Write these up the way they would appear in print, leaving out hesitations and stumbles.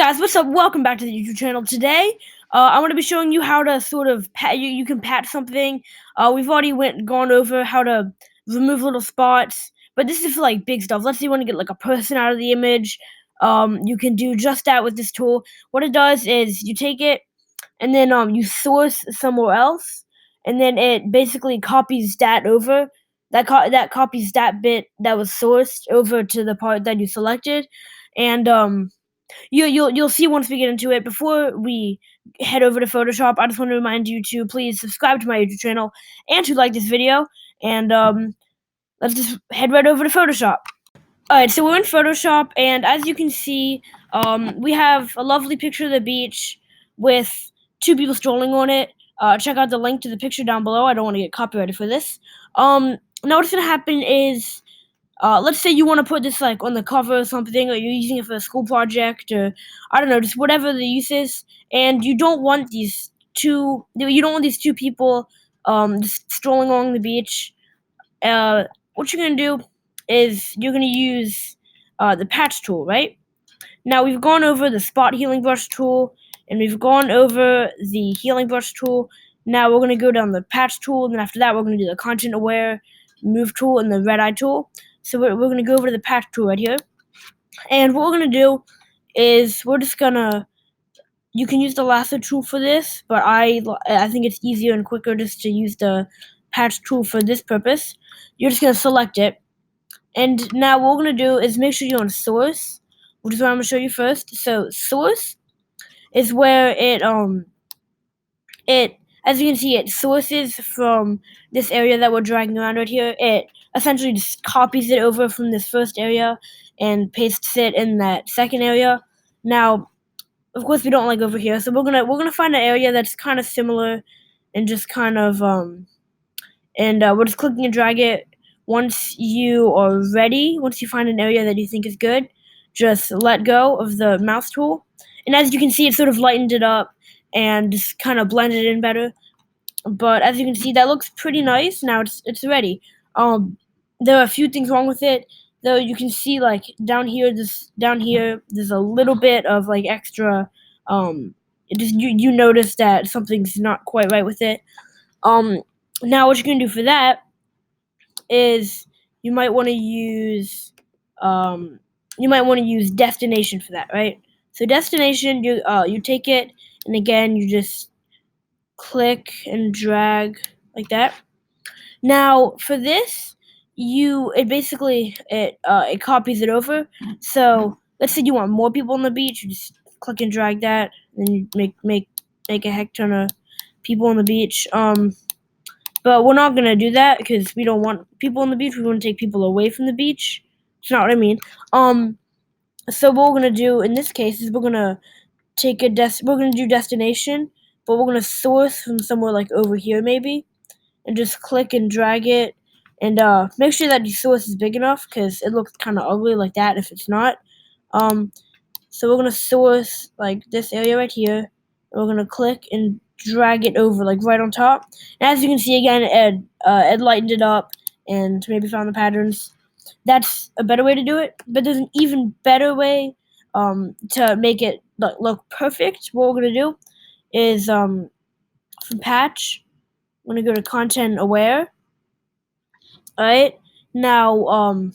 Guys, what's up? Welcome back to the YouTube channel. Today, I'm going to be showing you how to sort of pat. You can pat something. We've already gone over how to remove little spots, but this is for like big stuff. Let's say you want to get like a person out of the image. You can do just that with this tool. What it does is you take it and then you source somewhere else, and then it basically copies that over. That copies that bit that was sourced over to the part that you selected, and you'll see once we get into it. Before we head over to Photoshop, I just want to remind you to please subscribe to my YouTube channel and to like this video. And let's just head right over to Photoshop. Alright, so we're in Photoshop, and as you can see, we have a lovely picture of the beach with two people strolling on it. Check out the link to the picture down below. I don't want to get copyrighted for this. Now what's gonna happen is, let's say you want to put this like on the cover or something, or you're using it for a school project, or I don't know, just whatever the use is, and you don't want these two people just strolling along the beach. What you're gonna do is you're gonna use the patch tool, right? Now we've gone over the spot healing brush tool, and we've gone over the healing brush tool. Now we're gonna go down the patch tool, and then after that we're gonna do the content aware move tool and the red eye tool. So we're gonna go over to the patch tool right here, and what we're gonna do is we're just gonna. You can use the lasso tool for this, but I think it's easier and quicker just to use the patch tool for this purpose. You're just gonna select it, and now what we're gonna do is make sure you're on source, which is what I'm gonna show you first. So source is where it as you can see, it sources from this area that we're dragging around right here. It essentially just copies it over from this first area and pastes it in that second area. Now, of course, we don't like over here, so we're gonna find an area that's kind of similar, and just kind of we're just clicking and drag it. Once you are ready, once you find an area that you think is good, just let go of the mouse tool, and as you can see, it sort of lightened it up and just kind of blended it in better. But as you can see, that looks pretty nice. Now it's ready. There are a few things wrong with it, though. You can see like down here, there's a little bit of like extra. You notice that something's not quite right with it. Now what you're gonna do for that is you might want to use destination for that, right? So destination, you take it, and again you just click and drag like that. Now for this, it copies it over. So let's say you want more people on the beach, you just click and drag that, and you make a heck ton of people on the beach. But we're not gonna do that because we don't want people on the beach. We want to take people away from the beach. That's not what I mean. So what we're gonna do in this case is we're gonna do destination, but we're gonna source from somewhere like over here maybe, and just click and drag it, and make sure that your source is big enough because it looks kind of ugly like that if it's not. So we're gonna source like this area right here, and we're gonna click and drag it over like right on top. And as you can see again, it lightened it up and maybe found the patterns. That's a better way to do it, but there's an even better way to make it look perfect. What we're gonna do is from patch, I'm gonna go to content aware. Alright, now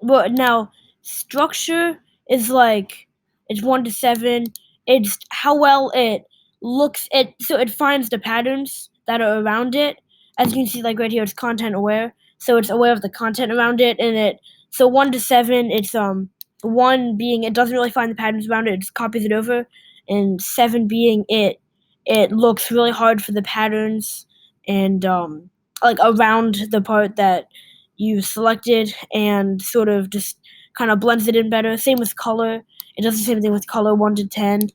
now structure is like it's 1 to 7. It's how well it looks. So it finds the patterns that are around it. As you can see, like right here, it's content aware, so it's aware of the content around it. And so 1 to 7, it's 1 being it doesn't really find the patterns around it, it just copies it over, and 7 being it looks really hard for the patterns and like around the part that you selected, and sort of just kind of blends it in better. Same with color. It does the same thing with color, 1 to 10.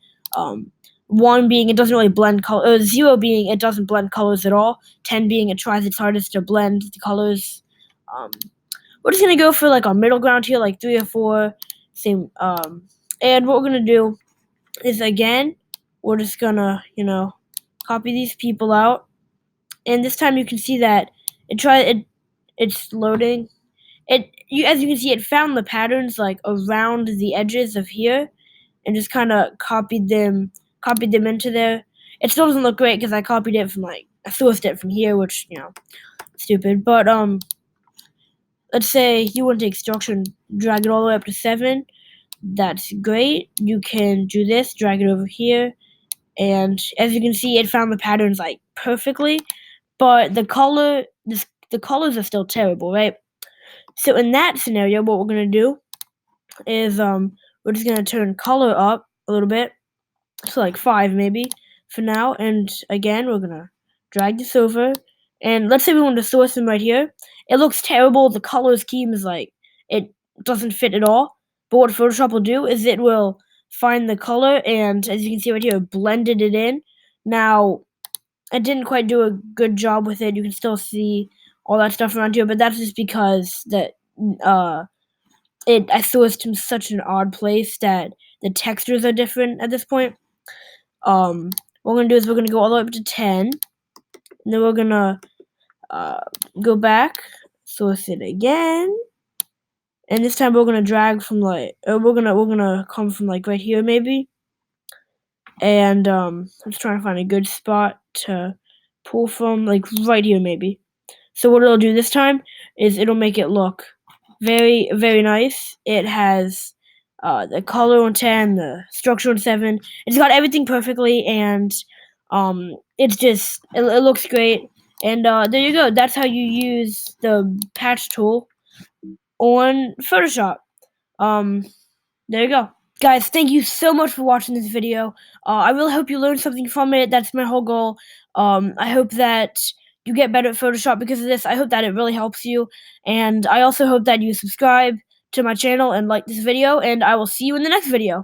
1 being it doesn't really blend color, 0 being it doesn't blend colors at all, 10 being it tries its hardest to blend the colors. We're just gonna go for like a middle ground here, like 3 or 4. Same. And what we're gonna do is, again, we're just gonna copy these people out, and this time you can see that it's loading. As you can see, it found the patterns like around the edges of here, and just kind of copied them into there. It still doesn't look great because I copied it from like I sourced it from here, which stupid. But let's say you want to take structure and drag it all the way up to 7. That's great. You can do this, drag it over here, and as you can see, it found the patterns like perfectly. But the colors are still terrible, right? So in that scenario, what we're gonna do is we're just gonna turn color up a little bit, so like 5 maybe for now, and again we're gonna drag this over, and let's say we want to source them right here. It looks terrible. The color scheme is like it doesn't fit at all. But what Photoshop will do is it will find the color, and as you can see right here, blended it in. Now I didn't quite do a good job with it. You can still see all that stuff around here, but that's just because that uh I sourced from such an odd place that the textures are different at this point. What we're gonna do is we're gonna go all the way up to 10, and then we're gonna uh go back, source it again, and this time we're gonna drag from like we're gonna come from like right here maybe, and I'm just trying to find a good spot to pull from, like right here maybe. So what it'll do this time is it'll make it look very, very nice. It has the color on 10, the structure on 7. It's got everything perfectly, and it looks great. And there you go. That's how you use the patch tool on Photoshop. Um, there you go. Guys, thank you so much for watching this video. I really hope you learned something from it. That's my whole goal. I hope that you get better at Photoshop because of this. I hope that it really helps you. And I also hope that you subscribe to my channel and like this video. And I will see you in the next video.